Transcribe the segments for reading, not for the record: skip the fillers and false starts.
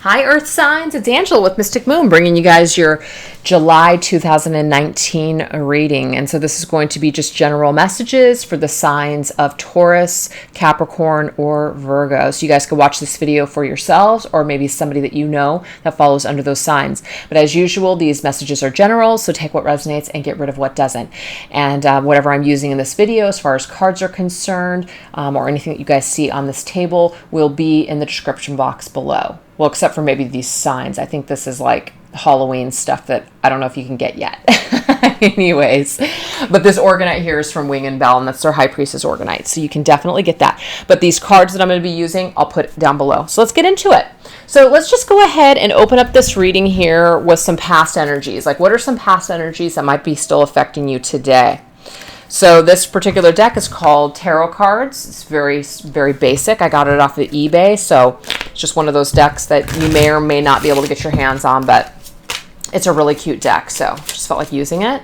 Hi, Earth signs. It's Angela with Mystic Moon bringing you guys your July 2019 reading. And so this is going to be just general messages for the signs of Taurus, Capricorn, or Virgo. So you guys can watch this video for yourselves or maybe somebody that you know that follows under those signs. But as usual, these messages are general, so take what resonates and get rid of what doesn't. And whatever I'm using in this video as far as cards are concerned or anything that you guys see on this table will be in the description box below. Well, except for maybe these signs. I think this is like Halloween stuff that I don't know if you can get yet. Anyways, but this Orgonite here is from Wing and Bell, and that's their High Priestess Orgonite. So you can definitely get that. But these cards that I'm going to be using, I'll put down below. So let's get into it. So let's just go ahead and open up this reading here with some past energies. Like, what are some past energies that might be still affecting you today? So this particular deck is called Tarot Cards. It's very, very basic. I got it off of eBay, so it's just one of those decks that you may or may not be able to get your hands on, but it's a really cute deck, so just felt like using it.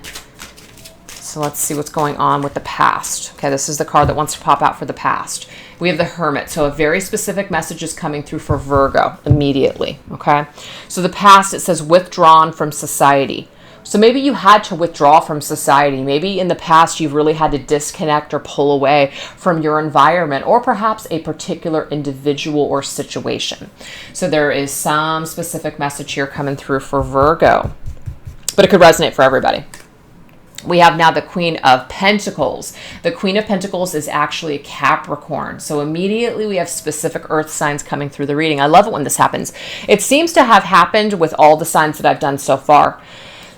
So let's see what's going on with the past. Okay, this is the card that wants to pop out for the past. We have the Hermit, so a very specific message is coming through for Virgo immediately, okay? So the past, it says withdrawn from society. So maybe you had to withdraw from society. Maybe in the past you've really had to disconnect or pull away from your environment or perhaps a particular individual or situation. So there is some specific message here coming through for Virgo, but it could resonate for everybody. We have now the Queen of Pentacles. The Queen of Pentacles is actually a Capricorn. So immediately we have specific earth signs coming through the reading. I love it when this happens. It seems to have happened with all the signs that I've done so far.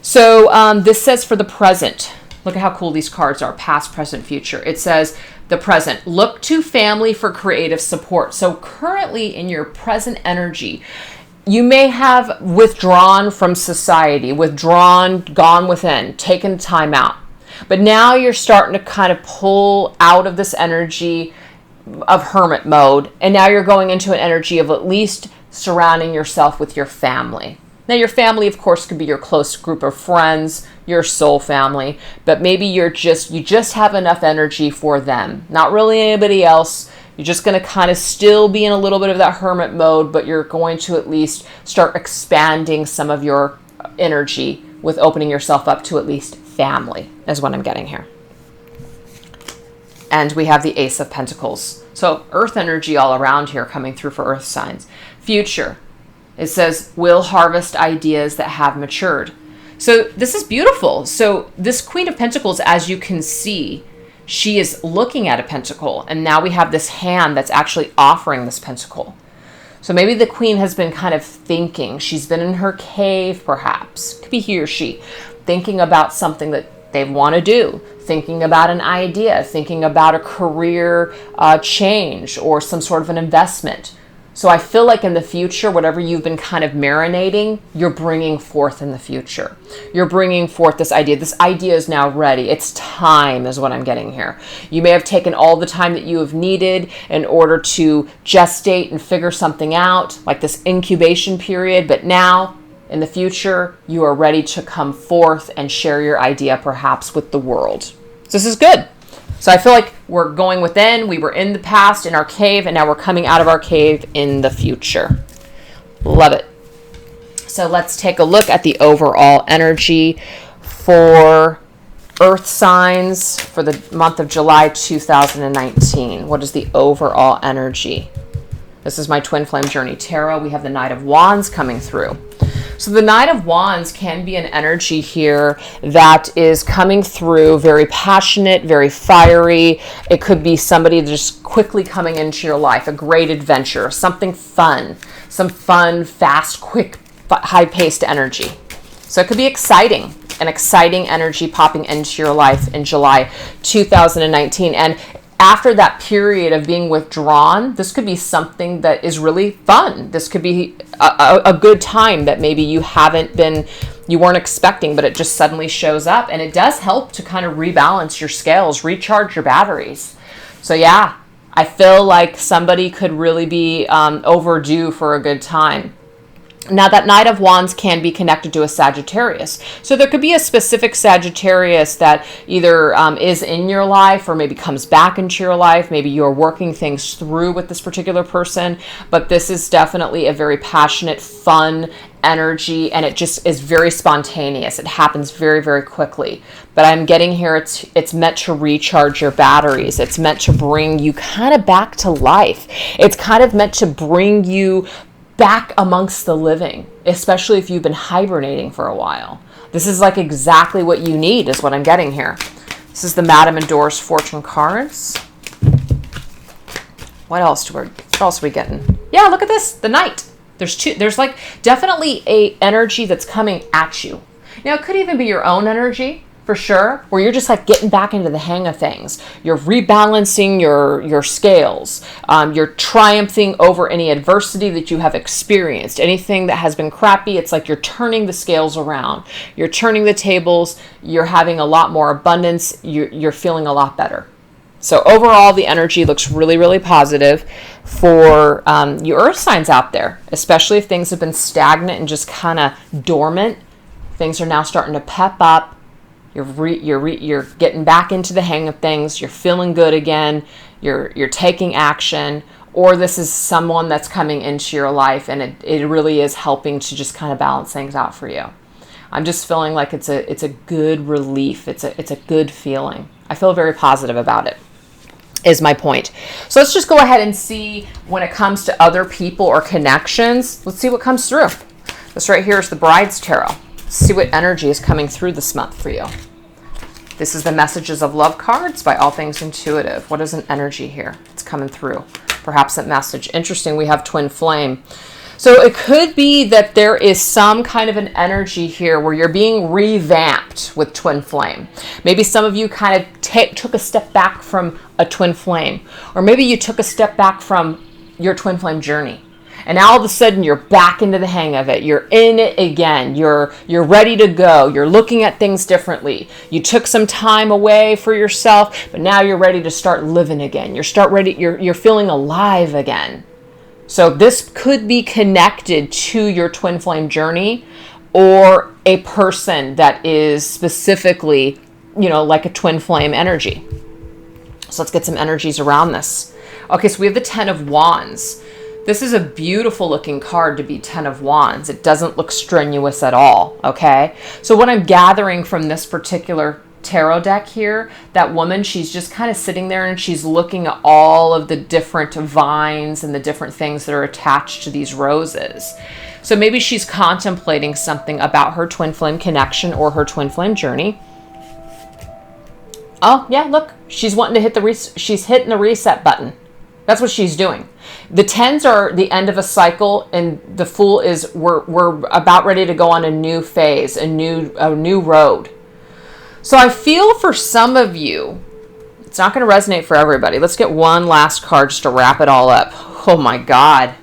So this says for the present, look at how cool these cards are, past, present, future. It says the present, look to family for creative support. So currently in your present energy, you may have withdrawn from society, withdrawn, gone within, taken time out. But now you're starting to kind of pull out of this energy of hermit mode. And now you're going into an energy of at least surrounding yourself with your family. Now, your family, of course, could be your close group of friends, your soul family, but maybe you just have enough energy for them. Not really anybody else. You're just going to kind of still be in a little bit of that hermit mode, but you're going to at least start expanding some of your energy with opening yourself up to at least family, is what I'm getting here. And we have the Ace of Pentacles. So earth energy all around here coming through for earth signs. Future. It says, will harvest ideas that have matured. So this is beautiful. So this Queen of Pentacles, as you can see, she is looking at a pentacle. And now we have this hand that's actually offering this pentacle. So maybe the Queen has been kind of thinking. She's been in her cave, perhaps. Could be he or she. Thinking about something that they want to do. Thinking about an idea. Thinking about a career change or some sort of an investment. So I feel like in the future, whatever you've been kind of marinating, you're bringing forth in the future. You're bringing forth this idea. This idea is now ready. It's time is what I'm getting here. You may have taken all the time that you have needed in order to gestate and figure something out, like this incubation period. But now, in the future, you are ready to come forth and share your idea perhaps with the world. So this is good. So I feel like we're going within. We were in the past in our cave, and now we're coming out of our cave in the future. Love it. So let's take a look at the overall energy for earth signs for the month of July 2019. What is the overall energy? This is my Twin Flame Journey Tarot. We have the Knight of Wands coming through. So the Knight of Wands can be an energy here that is coming through very passionate, very fiery. It could be somebody just quickly coming into your life, a great adventure, something fun, some fun, fast, quick, high-paced energy. So it could be exciting, an exciting energy popping into your life in July 2019. And after that period of being withdrawn, this could be something that is really fun. This could be a good time that maybe you weren't expecting, but it just suddenly shows up. And it does help to kind of rebalance your scales, recharge your batteries. So yeah, I feel like somebody could really be overdue for a good time. Now, that Knight of Wands can be connected to a Sagittarius. So there could be a specific Sagittarius that either is in your life or maybe comes back into your life. Maybe you're working things through with this particular person. But this is definitely a very passionate, fun energy, and it just is very spontaneous. It happens very, very quickly. But I'm getting here, it's meant to recharge your batteries. It's meant to bring you kind of back to life. It's kind of meant to bring you back amongst the living, especially if you've been hibernating for a while. This is like exactly what you need, is what I'm getting here. This is the Madame and Doris Fortune cards. What else are we getting? Yeah, look at this, the Knight. There's like definitely a energy that's coming at you. Now, it could even be your own energy, for sure, where you're just like getting back into the hang of things. You're rebalancing your scales. You're triumphing over any adversity that you have experienced. Anything that has been crappy, it's like you're turning the scales around. You're turning the tables. You're having a lot more abundance. You're feeling a lot better. So overall, the energy looks really, really positive for you earth signs out there, especially if things have been stagnant and just kind of dormant. Things are now starting to pep up. You're getting back into the hang of things. You're feeling good again. You're taking action. Or this is someone that's coming into your life, and it really is helping to just kind of balance things out for you. I'm just feeling like it's a good relief. It's a good feeling. I feel very positive about it, is my point. So let's just go ahead and see when it comes to other people or connections. Let's see what comes through. This right here is the Bride's Tarot. See what energy is coming through this month for you. This is the Messages of Love cards by All Things Intuitive. What is an energy here? It's coming through. Perhaps that message. Interesting, we have Twin Flame. So it could be that there is some kind of an energy here where you're being revamped with Twin Flame. Maybe some of you kind of took a step back from a Twin Flame. Or maybe you took a step back from your Twin Flame journey. And now all of a sudden you're back into the hang of it. You're in it again. You're ready to go. You're looking at things differently. You took some time away for yourself, but now you're ready to start living again. You're feeling alive again. So this could be connected to your Twin Flame journey, or a person that is specifically, like a Twin Flame energy. So let's get some energies around this. Okay, so we have the Ten of Wands. This is a beautiful looking card to be Ten of Wands. It doesn't look strenuous at all, okay? So what I'm gathering from this particular tarot deck here, that woman, she's just kind of sitting there and she's looking at all of the different vines and the different things that are attached to these roses. So maybe she's contemplating something about her Twin Flame connection or her Twin Flame journey. Oh, yeah, look, she's wanting to hit she's hitting the reset button. That's what she's doing. The tens are the end of a cycle, and the Fool is we're about ready to go on a new phase, a new road. So I feel for some of you, it's not going to resonate for everybody. Let's get one last card just to wrap it all up. Oh my God.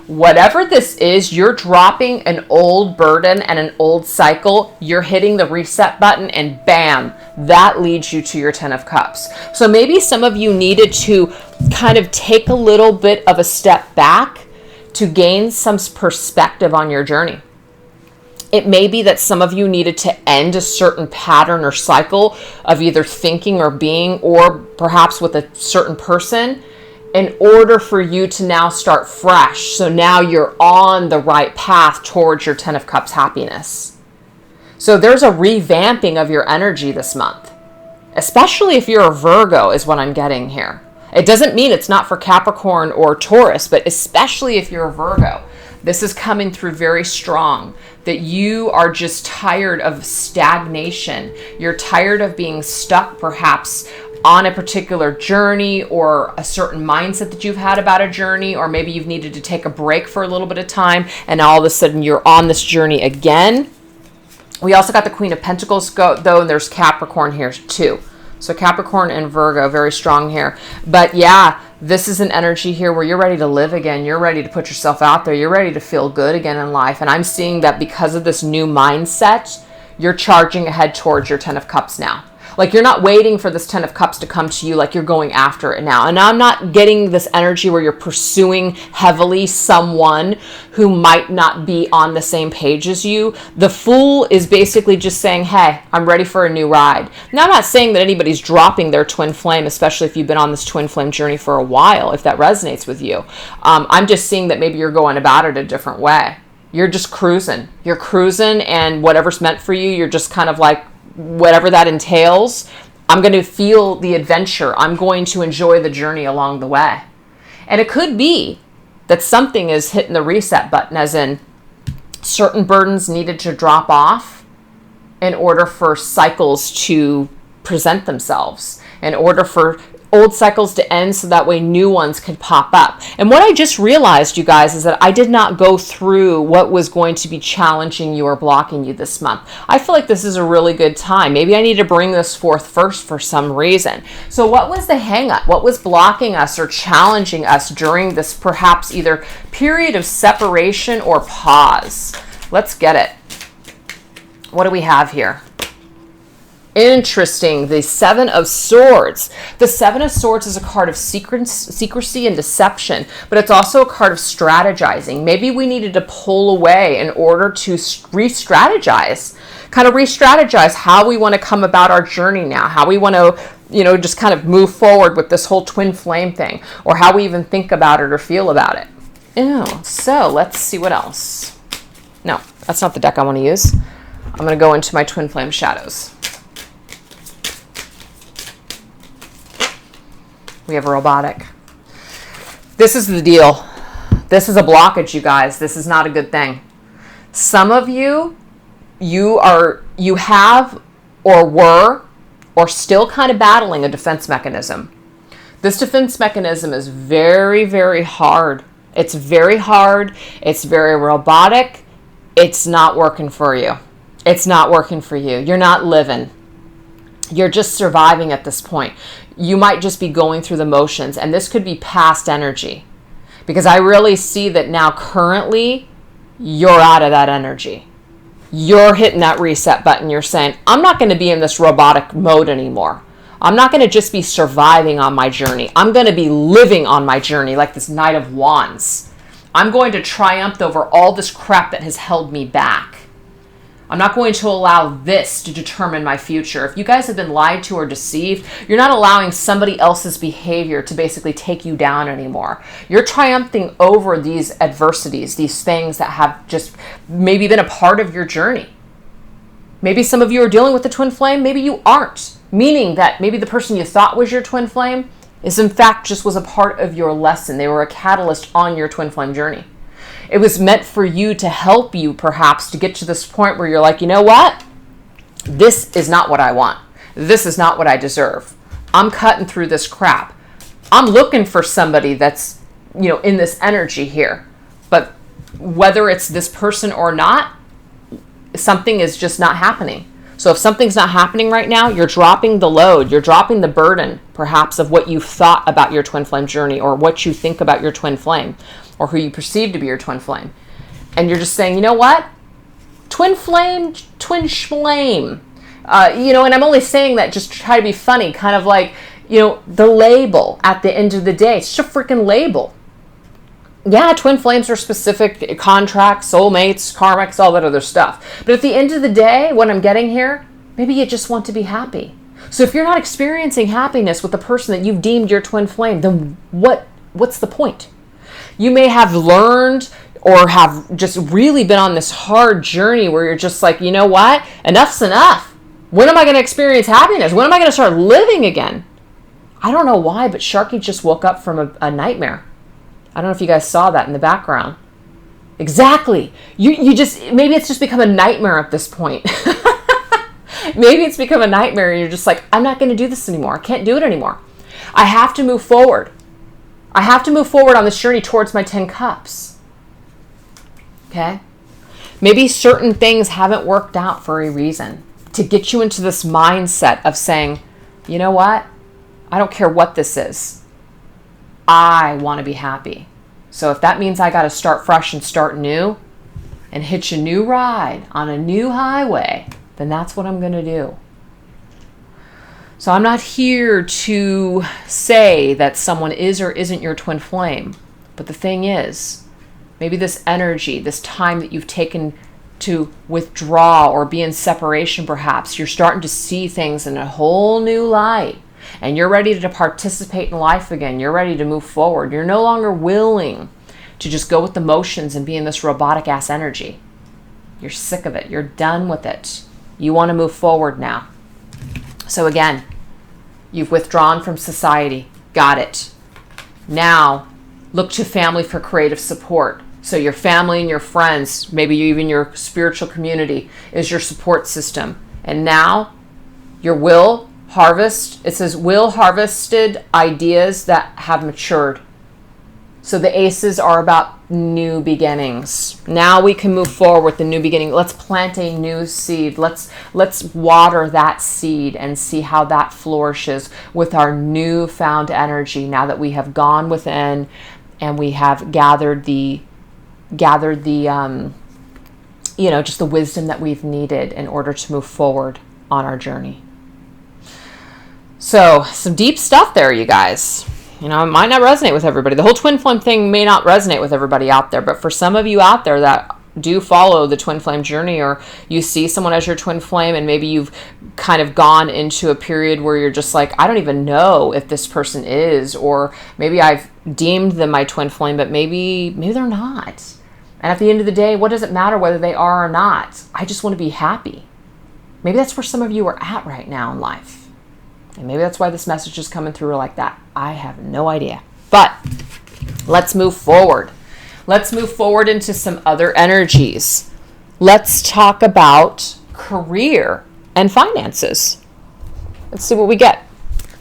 Whatever this is, you're dropping an old burden and an old cycle. You're hitting the reset button, and bam, that leads you to your Ten of Cups. So maybe some of you needed to kind of take a little bit of a step back to gain some perspective on your journey. It may be that some of you needed to end a certain pattern or cycle of either thinking or being, or perhaps with a certain person, in order for you to now start fresh. So now you're on the right path towards your Ten of Cups happiness. So there's a revamping of your energy this month, especially if you're a Virgo, is what I'm getting here. It doesn't mean it's not for Capricorn or Taurus, but especially if you're a Virgo, this is coming through very strong, that you are just tired of stagnation. You're tired of being stuck perhaps on a particular journey, or a certain mindset that you've had about a journey, or maybe you've needed to take a break for a little bit of time, and all of a sudden you're on this journey again. We also got the Queen of Pentacles though, and there's Capricorn here too. So Capricorn and Virgo, very strong here. But yeah, this is an energy here where you're ready to live again. You're ready to put yourself out there. You're ready to feel good again in life. And I'm seeing that because of this new mindset, you're charging ahead towards your Ten of Cups now. Like you're not waiting for this 10 of Cups to come to you, like you're going after it now. And I'm not getting this energy where you're pursuing heavily someone who might not be on the same page as you. The Fool is basically just saying, hey, I'm ready for a new ride. Now, I'm not saying that anybody's dropping their twin flame, especially if you've been on this twin flame journey for a while, if that resonates with you. I'm just seeing that maybe you're going about it a different way. You're just cruising. You're cruising, and whatever's meant for you, you're just kind of like, whatever that entails, I'm going to feel the adventure. I'm going to enjoy the journey along the way. And it could be that something is hitting the reset button, as in certain burdens needed to drop off in order for cycles to present themselves, in order for old cycles to end so that way new ones could pop up. And what I just realized, you guys, is that I did not go through what was going to be challenging you or blocking you this month. I feel like this is a really good time. Maybe I need to bring this forth first for some reason. So what was the hang up? What was blocking us or challenging us during this perhaps either period of separation or pause? Let's get it. What do we have here? Interesting. The Seven of Swords. The Seven of Swords is a card of secrecy and deception, but it's also a card of strategizing. Maybe we needed to pull away in order to re-strategize, kind of re-strategize how we want to come about our journey now, how we want to, just kind of move forward with this whole twin flame thing, or how we even think about it or feel about it. Ew. So let's see what else. No, that's not the deck I want to use. I'm going to go into my twin flame shadows. We have a robotic. This is the deal. This is a blockage, you guys. This is not a good thing. Some of you have or were or still kind of battling a defense mechanism. This defense mechanism is very, very hard. It's very hard. It's very robotic. It's not working for you. It's not working for you. You're not living. You're just surviving at this point. You might just be going through the motions, and this could be past energy, because I really see that now currently you're out of that energy. You're hitting that reset button. You're saying, I'm not going to be in this robotic mode anymore. I'm not going to just be surviving on my journey. I'm going to be living on my journey like this Knight of Wands. I'm going to triumph over all this crap that has held me back. I'm not going to allow this to determine my future. If you guys have been lied to or deceived, you're not allowing somebody else's behavior to basically take you down anymore. You're triumphing over these adversities, these things that have just maybe been a part of your journey. Maybe some of you are dealing with the twin flame, maybe you aren't. Meaning that maybe the person you thought was your twin flame is in fact just was a part of your lesson. They were a catalyst on your twin flame journey. It was meant for you to help you perhaps to get to this point where you're like, you know what? This is not what I want. This is not what I deserve. I'm cutting through this crap. I'm looking for somebody that's, in this energy here. But whether it's this person or not, something is just not happening. So if something's not happening right now, you're dropping the load. You're dropping the burden, perhaps, of what you've thought about your twin flame journey, or what you think about your twin flame, or who you perceive to be your twin flame. And you're just saying, you know what? Twin flame, twin shlame. And I'm only saying that just to try to be funny, kind of like, the label at the end of the day. It's just a freaking label. Yeah, twin flames are specific contracts, soulmates, karmics, all that other stuff. But at the end of the day, what I'm getting here, maybe you just want to be happy. So if you're not experiencing happiness with the person that you've deemed your twin flame, then what's the point? You may have learned or have just really been on this hard journey where you're just like, you know what? Enough's enough. When am I going to experience happiness? When am I going to start living again? I don't know why, but Sharky just woke up from a nightmare. I don't know if you guys saw that in the background. Exactly. You just, maybe it's just become a nightmare at this point. Maybe it's become a nightmare and you're just like, I'm not going to do this anymore. I can't do it anymore. I have to move forward. I have to move forward on this journey towards my 10 cups. Okay? Maybe certain things haven't worked out for a reason, to get you into this mindset of saying, you know what? I don't care what this is. I want to be happy. So if that means I got to start fresh and start new and hitch a new ride on a new highway, then that's what I'm going to do. So I'm not here to say that someone is or isn't your twin flame. But the thing is, maybe this energy, this time that you've taken to withdraw or be in separation perhaps, you're starting to see things in a whole new light. And you're ready to participate in life again. You're ready to move forward. You're no longer willing to just go with the motions and be in this robotic ass energy. You're sick of it. You're done with it. You want to move forward now. So again, you've withdrawn from society. Got it. Now, look to family for creative support. So your family and your friends, maybe even your spiritual community, is your support system. And now, your will harvest, it says will harvested ideas that have matured. So the aces are about new beginnings. Now we can move forward with the new beginning. Let's plant a new seed. Let's water that seed and see how that flourishes with our newfound energy now that we have gone within and we have gathered the just the wisdom that we've needed in order to move forward on our journey. So some deep stuff there, you guys. It might not resonate with everybody. The whole twin flame thing may not resonate with everybody out there, but for some of you out there that do follow the twin flame journey, or you see someone as your twin flame and maybe you've kind of gone into a period where you're just like, I don't even know if this person is, or maybe I've deemed them my twin flame, but maybe they're not. And at the end of the day, what does it matter whether they are or not? I just want to be happy. Maybe that's where some of you are at right now in life. And maybe that's why this message is coming through like that. I have no idea. But let's move forward. Let's move forward into some other energies. Let's talk about career and finances. Let's see what we get.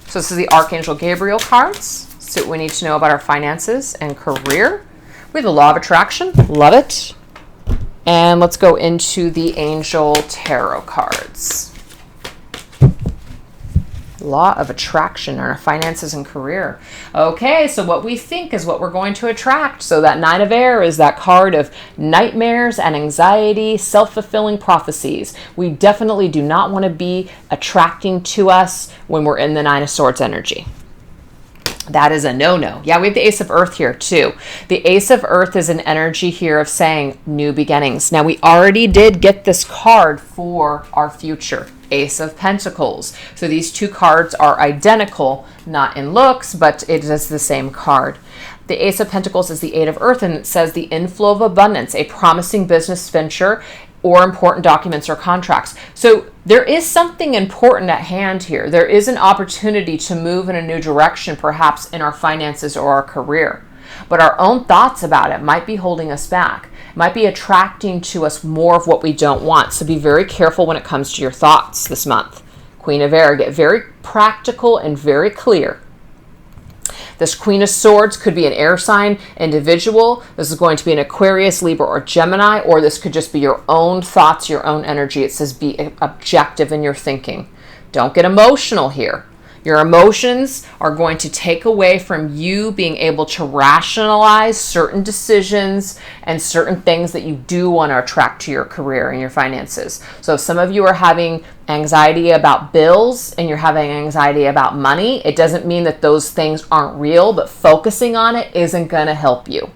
So this is the Archangel Gabriel cards. Let's see what we need to know about our finances and career. We have the Law of Attraction. Love it. And let's go into the Angel Tarot cards. Law of Attraction in our finances and career. Okay, so what we think is what we're going to attract. So that Nine of Air is that card of nightmares and anxiety, self-fulfilling prophecies. We definitely do not want to be attracting to us when we're in the Nine of Swords energy. That is a no-no. Yeah, we have the Ace of Earth here too. The Ace of Earth is an energy here of saying new beginnings. Now, we already did get this card for our future. Ace of Pentacles. So these two cards are identical, not in looks, but it is the same card. The Ace of Pentacles is the Eight of Earth, and it says the inflow of abundance, a promising business venture, or important documents or contracts. So there is something important at hand here. There is an opportunity to move in a new direction, perhaps in our finances or our career. But our own thoughts about it might be holding us back. Might be attracting to us more of what we don't want. So be very careful when it comes to your thoughts this month. Queen of Air, get very practical and very clear. This Queen of Swords could be an air sign individual. This is going to be an Aquarius, Libra, or Gemini, or this could just be your own thoughts, your own energy. It says be objective in your thinking. Don't get emotional here. Your emotions are going to take away from you being able to rationalize certain decisions and certain things that you do want to attract to your career and your finances. So if some of you are having anxiety about bills and you're having anxiety about money, it doesn't mean that those things aren't real, but focusing on it isn't going to help you.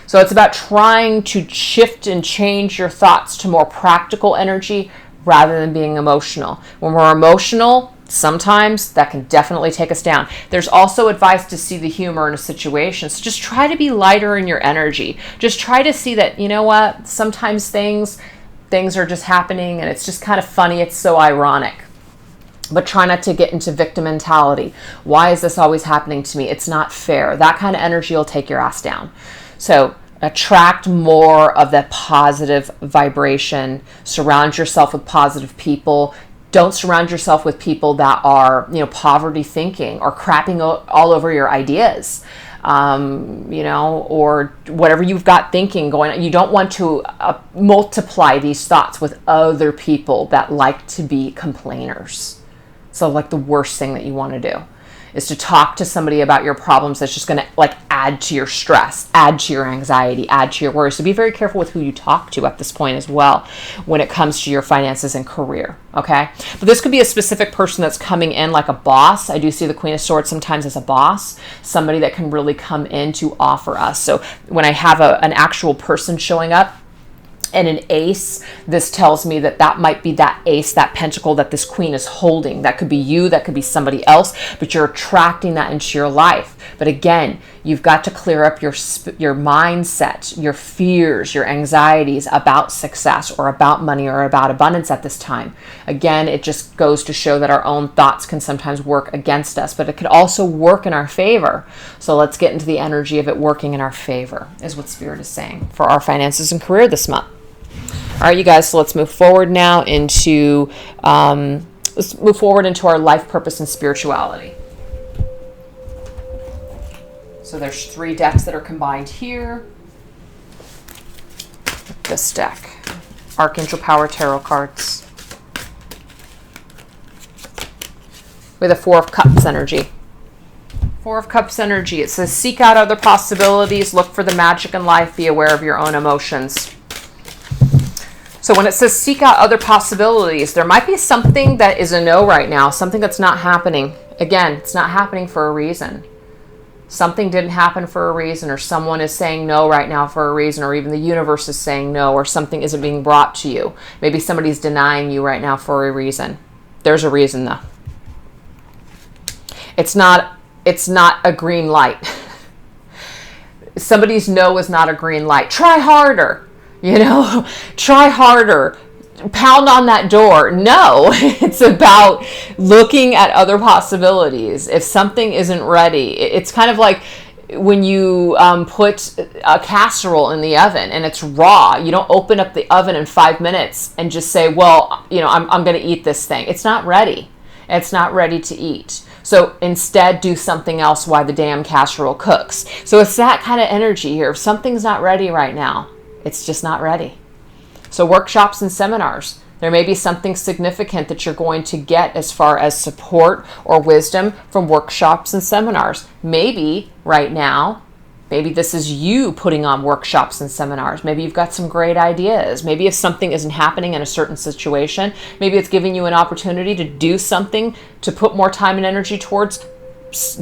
So it's about trying to shift and change your thoughts to more practical energy rather than being emotional. When we're emotional, sometimes that can definitely take us down. There's also advice to see the humor in a situation. So just try to be lighter in your energy. Just try to see that, you know what, sometimes things are just happening and it's just kind of funny. It's so ironic. But try not to get into victim mentality. Why is this always happening to me? It's not fair. That kind of energy will take your ass down. So attract more of that positive vibration. Surround yourself with positive people. Don't surround yourself with people that are, poverty thinking or crapping all over your ideas, or whatever you've got thinking going on. You don't want to multiply these thoughts with other people that like to be complainers. So like the worst thing that you want to do. is to talk to somebody about your problems that's just going to like add to your stress, add to your anxiety, add to your worries. So be very careful with who you talk to at this point as well when it comes to your finances and career, okay? But this could be a specific person that's coming in like a boss. I do see the Queen of Swords sometimes as a boss, somebody that can really come in to offer us. So when I have an actual person showing up, and an ace, this tells me that that might be that ace, that pentacle that this queen is holding. That could be you, that could be somebody else, but you're attracting that into your life. But again, you've got to clear up your mindset, your fears, your anxieties about success or about money or about abundance at this time. Again, it just goes to show that our own thoughts can sometimes work against us, but it could also work in our favor. So let's get into the energy of it working in our favor, is what Spirit is saying for our finances and career this month. All right, you guys, so let's move forward now into our life purpose and spirituality. So there's 3 decks that are combined here. This deck, Archangel Power Tarot cards. With a 4 of Cups energy. 4 of Cups energy. It says, seek out other possibilities, look for the magic in life, be aware of your own emotions. So when it says seek out other possibilities, there might be something that is a no right now, something that's not happening. Again, it's not happening for a reason. Something didn't happen for a reason, or someone is saying no right now for a reason, or even the universe is saying no, or something isn't being brought to you. Maybe somebody's denying you right now for a reason. There's a reason though. It's not a green light. Somebody's no is not a green light. Try harder. Try harder, pound on that door. No, it's about looking at other possibilities. If something isn't ready, it's kind of like when you put a casserole in the oven and it's raw. You don't open up the oven in 5 minutes and just say, well, I'm going to eat this thing. It's not ready. It's not ready to eat. So instead, do something else while the damn casserole cooks. So it's that kind of energy here. If something's not ready right now, it's just not ready. So workshops and seminars, there may be something significant that you're going to get as far as support or wisdom from workshops and seminars. Maybe right now, maybe this is you putting on workshops and seminars. Maybe you've got some great ideas. Maybe if something isn't happening in a certain situation, maybe it's giving you an opportunity to do something, to put more time and energy towards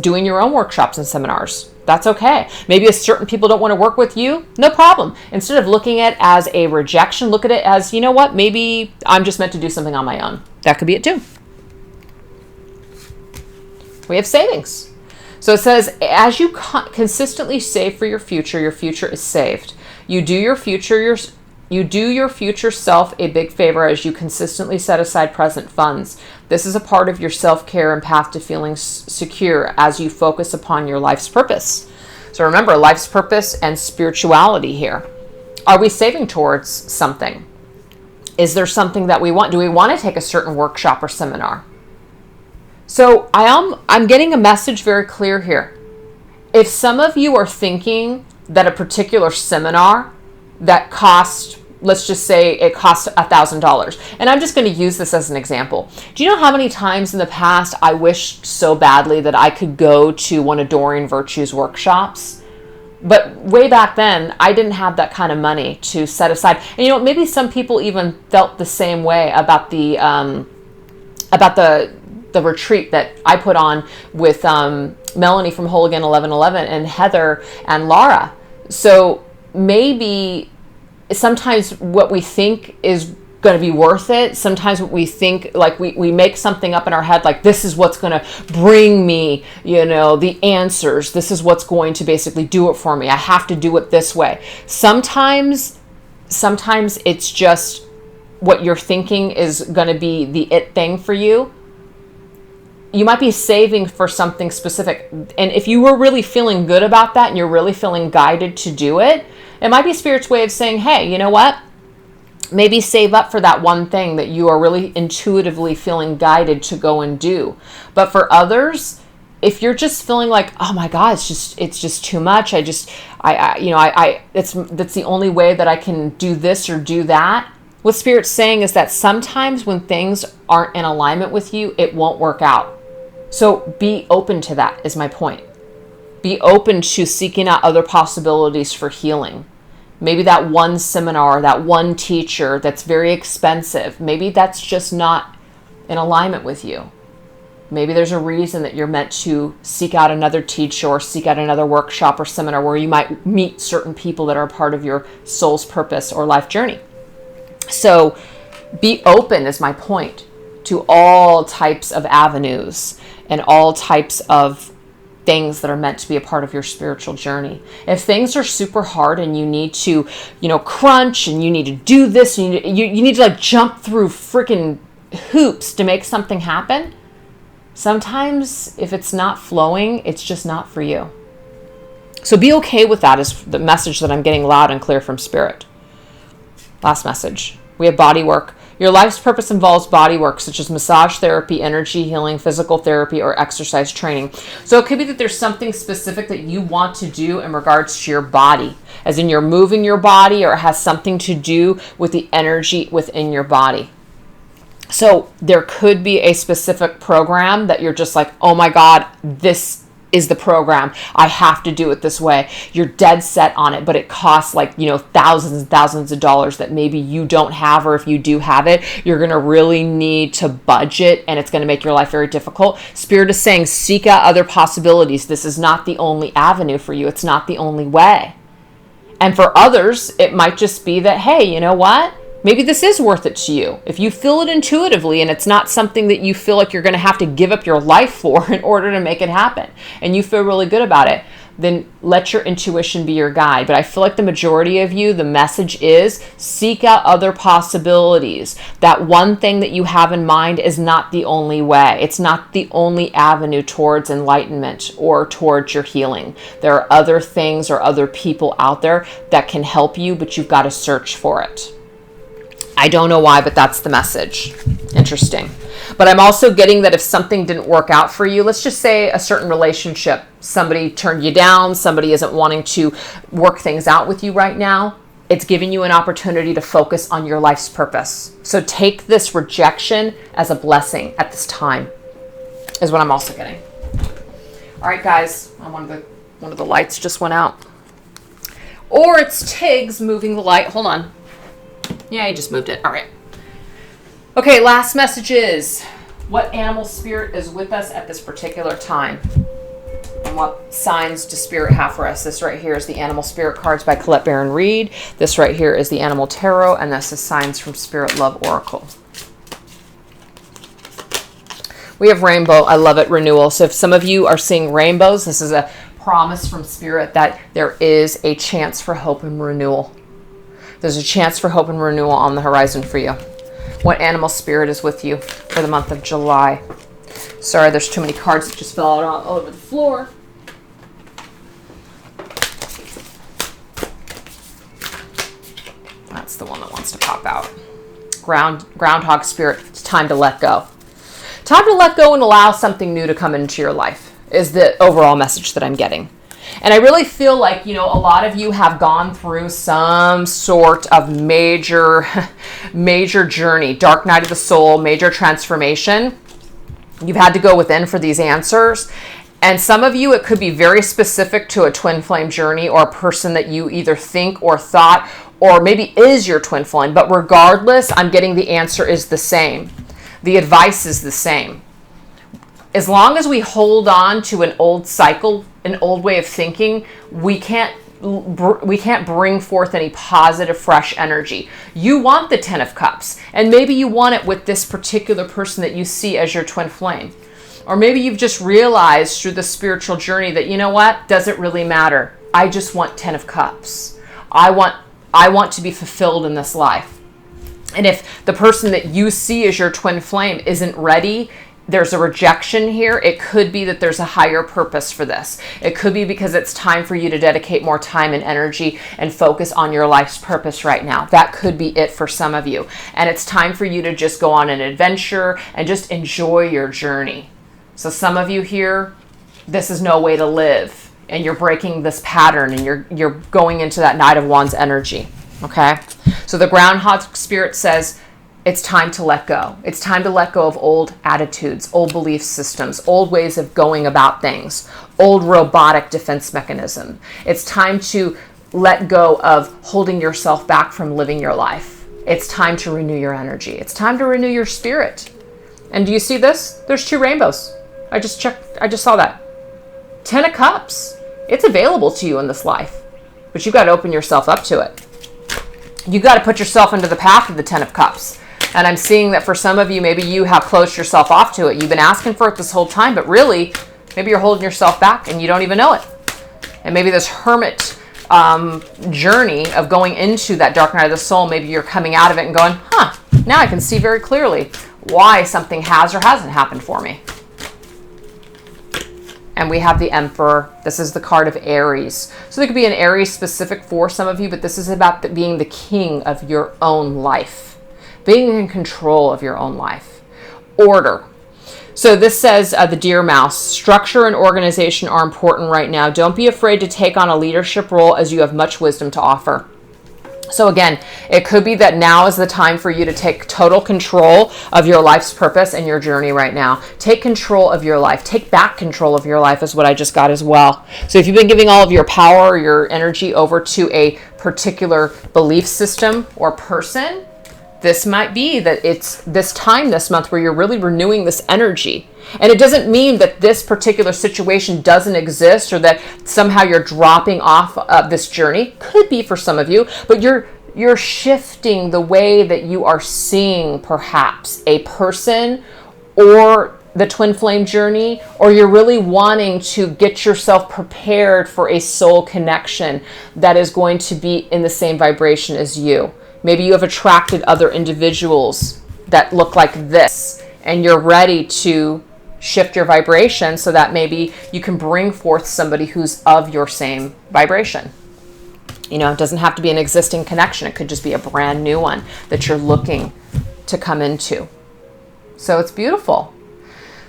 doing your own workshops and seminars. That's okay. Maybe if certain people don't want to work with you, no problem. Instead of looking at it as a rejection, look at it as, you know what, maybe I'm just meant to do something on my own. That could be it too. We have savings. So it says, as you consistently save for your future is saved. You do your future self a big favor as you consistently set aside present funds. This is a part of your self-care and path to feeling secure as you focus upon your life's purpose. So remember, life's purpose and spirituality here. Are we saving towards something? Is there something that we want? Do we want to take a certain workshop or seminar? So I'm getting a message very clear here. If some of you are thinking that a particular seminar that cost, let's just say it costs $1,000. And I'm just going to use this as an example. Do you know how many times in the past I wished so badly that I could go to one of Doreen Virtue's workshops? But way back then, I didn't have that kind of money to set aside. And maybe some people even felt the same way about the retreat that I put on with Melanie from Whole Again 1111 and Heather and Laura. So maybe sometimes what we think is going to be worth it, sometimes what we think, like we make something up in our head, like this is what's going to bring me, the answers. This is what's going to basically do it for me. I have to do it this way. Sometimes it's just what you're thinking is going to be the it thing for you. You might be saving for something specific. And if you were really feeling good about that and you're really feeling guided to do it, it might be Spirit's way of saying, hey, you know what? Maybe save up for that one thing that you are really intuitively feeling guided to go and do. But for others, if you're just feeling like, oh my God, it's just too much. That's the only way that I can do this or do that. What Spirit's saying is that sometimes when things aren't in alignment with you, it won't work out. So be open to that is my point. Be open to seeking out other possibilities for healing. Maybe that one seminar, that one teacher that's very expensive, maybe that's just not in alignment with you. Maybe there's a reason that you're meant to seek out another teacher or seek out another workshop or seminar where you might meet certain people that are a part of your soul's purpose or life journey. So be open is my point to all types of avenues and all types of things that are meant to be a part of your spiritual journey. If things are super hard and you need to, crunch and you need to do this, and you need to like jump through freaking hoops to make something happen, sometimes if it's not flowing, it's just not for you. So be okay with that is the message that I'm getting loud and clear from Spirit. Last message. We have body work. Your life's purpose involves body work, such as massage therapy, energy healing, physical therapy, or exercise training. So it could be that there's something specific that you want to do in regards to your body, as in you're moving your body, or it has something to do with the energy within your body. So there could be a specific program that you're just like, oh my God, this is the program. I have to do it this way. You're dead set on it, but it costs thousands and thousands of dollars that maybe you don't have, or if you do have it, you're going to really need to budget and it's going to make your life very difficult. Spirit is saying, seek out other possibilities. This is not the only avenue for you. It's not the only way. And for others, it might just be that, hey, you know what? Maybe this is worth it to you. If you feel it intuitively and it's not something that you feel like you're going to have to give up your life for in order to make it happen, and you feel really good about it, then let your intuition be your guide. But I feel like the majority of you, the message is seek out other possibilities. That one thing that you have in mind is not the only way. It's not the only avenue towards enlightenment or towards your healing. There are other things or other people out there that can help you, but you've got to search for it. I don't know why, but that's the message. Interesting. But I'm also getting that if something didn't work out for you, let's just say a certain relationship, somebody turned you down, somebody isn't wanting to work things out with you right now, it's giving you an opportunity to focus on your life's purpose. So take this rejection as a blessing at this time, is what I'm also getting. All right, guys, one of the lights just went out. Or it's Tiggs moving the light. Hold on. Yeah, I just moved it. All right. Okay, last message is, what animal spirit is with us at this particular time? And what signs does Spirit have for us? This right here is the Animal Spirit cards by Colette Baron Reed. This right here is the Animal Tarot, and this is Signs from Spirit Love Oracle. We have rainbow. I love it. Renewal. So if some of you are seeing rainbows, this is a promise from Spirit that there is a chance for hope and renewal. There's a chance for hope and renewal on the horizon for you. What animal spirit is with you for the month of July? Sorry, there's too many cards that just fell out all over the floor. That's the one that wants to pop out. Groundhog spirit, it's time to let go. Time to let go and allow something new to come into your life is the overall message that I'm getting. And I really feel like, a lot of you have gone through some sort of major journey, dark night of the soul, major transformation. You've had to go within for these answers. And some of you, it could be very specific to a twin flame journey or a person that you either think or thought, or maybe is your twin flame. But regardless, I'm getting the answer is the same. The advice is the same. As long as we hold on to an old cycle, an old way of thinking, we can't bring forth any positive, fresh energy. You want the 10 of Cups, and maybe you want it with this particular person that you see as your twin flame. Or maybe you've just realized through the spiritual journey that, you know what, does it really matter? I just want 10 of Cups. I want to be fulfilled in this life. And if the person that you see as your twin flame isn't ready, there's a rejection here. It could be that there's a higher purpose for this. It could be because it's time for you to dedicate more time and energy and focus on your life's purpose right now. That could be it for some of you. And it's time for you to just go on an adventure and just enjoy your journey. So some of you here, this is no way to live. And you're breaking this pattern and you're going into that Knight of Wands energy. Okay? So the Groundhog Spirit says, it's time to let go. It's time to let go of old attitudes, old belief systems, old ways of going about things, old robotic defense mechanism. It's time to let go of holding yourself back from living your life. It's time to renew your energy. It's time to renew your spirit. And do you see this? There's 2 rainbows. I just saw that. 10 of Cups. It's available to you in this life, but you got to open yourself up to it. You got to put yourself into the path of the 10 of Cups. And I'm seeing that for some of you, maybe you have closed yourself off to it. You've been asking for it this whole time, but really, maybe you're holding yourself back and you don't even know it. And maybe this hermit journey of going into that dark night of the soul, maybe you're coming out of it and going, now I can see very clearly why something has or hasn't happened for me. And we have the Emperor. This is the card of Aries. So there could be an Aries specific for some of you, but this is about being the king of your own life, being in control of your own life. Order. So this says the Deer Mouse, structure and organization are important right now. Don't be afraid to take on a leadership role as you have much wisdom to offer. So again, it could be that now is the time for you to take total control of your life's purpose and your journey right now. Take control of your life. Take back control of your life is what I just got as well. So if you've been giving all of your power or your energy over to a particular belief system or person, this might be that it's this time this month where you're really renewing this energy. And it doesn't mean that this particular situation doesn't exist or that somehow you're dropping off of this journey. Could be for some of you, but you're shifting the way that you are seeing perhaps a person or the twin flame journey, or you're really wanting to get yourself prepared for a soul connection that is going to be in the same vibration as you. Maybe you have attracted other individuals that look like this, and you're ready to shift your vibration so that maybe you can bring forth somebody who's of your same vibration. You know, it doesn't have to be an existing connection. It could just be a brand new one that you're looking to come into. So it's beautiful.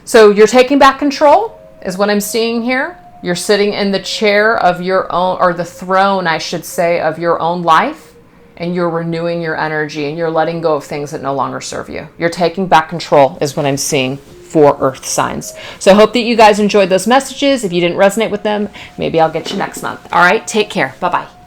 So you're taking back control is what I'm seeing here. You're sitting in the chair of your own, or the throne, I should say, of your own life. And you're renewing your energy and you're letting go of things that no longer serve you. You're taking back control is what I'm seeing for Earth signs. So I hope that you guys enjoyed those messages. If you didn't resonate with them, maybe I'll get you next month. All right, take care. Bye-bye.